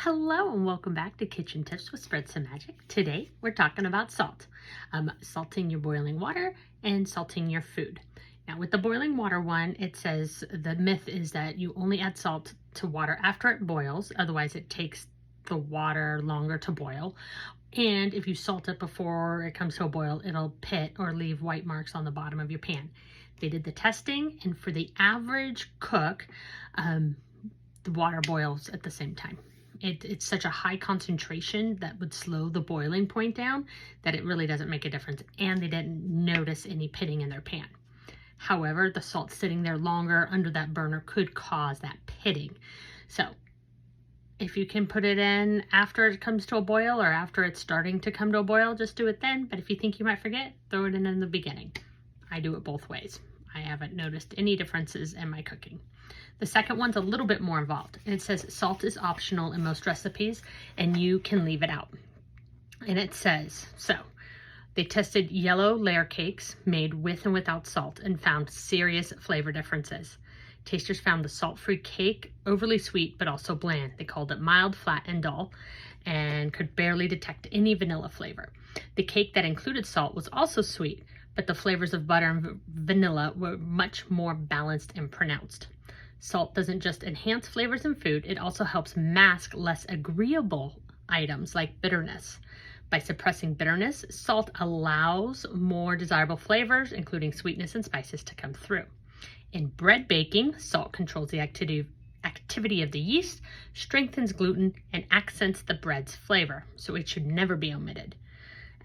Hello and welcome back to Kitchen Tips with Spread Some Magic. Today we're talking about salt. Salting your boiling water and salting your food. Now with the boiling water one, it says the myth is that you only add salt to water after it boils, otherwise it takes the water longer to boil. And if you salt it before it comes to a boil, it'll pit or leave white marks on the bottom of your pan. They did the testing, and for the average cook, the water boils at the same time. It's such a high concentration that would slow the boiling point down that it really doesn't make a difference, and they didn't notice any pitting in their pan. However, the salt sitting there longer under that burner could cause that pitting. So if you can put it in after it comes to a boil or after it's starting to come to a boil, just do it then. But if you think you might forget, throw it in the beginning. I do it both ways. I haven't noticed any differences in my cooking. The second one's a little bit more involved. It says salt is optional in most recipes and you can leave it out. And it says, so they tested yellow layer cakes made with and without salt and found serious flavor differences. Tasters found the salt-free cake overly sweet but also bland. They called it mild, flat, and dull and could barely detect any vanilla flavor. The cake that included salt was also sweet, but the flavors of butter and vanilla were much more balanced and pronounced. Salt doesn't just enhance flavors in food, it also helps mask less agreeable items like bitterness. By suppressing bitterness, salt allows more desirable flavors, including sweetness and spices, to come through. In bread baking, salt controls the activity of the yeast, strengthens gluten, and accents the bread's flavor, so it should never be omitted.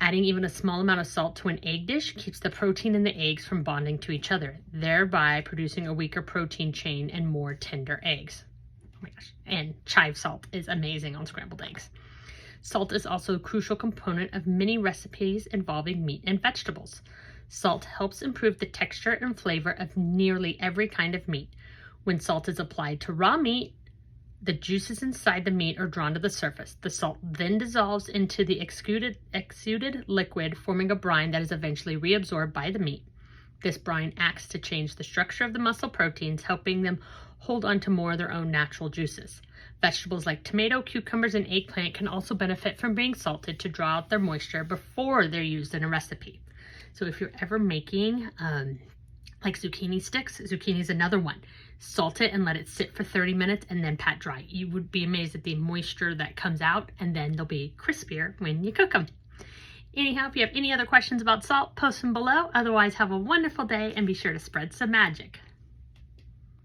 Adding even a small amount of salt to an egg dish keeps the protein in the eggs from bonding to each other, thereby producing a weaker protein chain and more tender eggs. Oh my gosh. And chive salt is amazing on scrambled eggs. Salt is also a crucial component of many recipes involving meat and vegetables. Salt helps improve the texture and flavor of nearly every kind of meat. When salt is applied to raw meat, the juices inside the meat are drawn to the surface. The salt then dissolves into the exuded liquid, forming a brine that is eventually reabsorbed by the meat. This brine acts to change the structure of the muscle proteins, helping them hold on to more of their own natural juices. Vegetables like tomato, cucumbers, and eggplant can also benefit from being salted to draw out their moisture before they're used in a recipe. So if you're ever making like zucchini sticks, zucchini is another one. Salt it and let it sit for 30 minutes and then pat dry. You would be amazed at the moisture that comes out, and then they'll be crispier when you cook them. Anyhow, if you have any other questions about salt, post them below. Otherwise, have a wonderful day and be sure to spread some magic.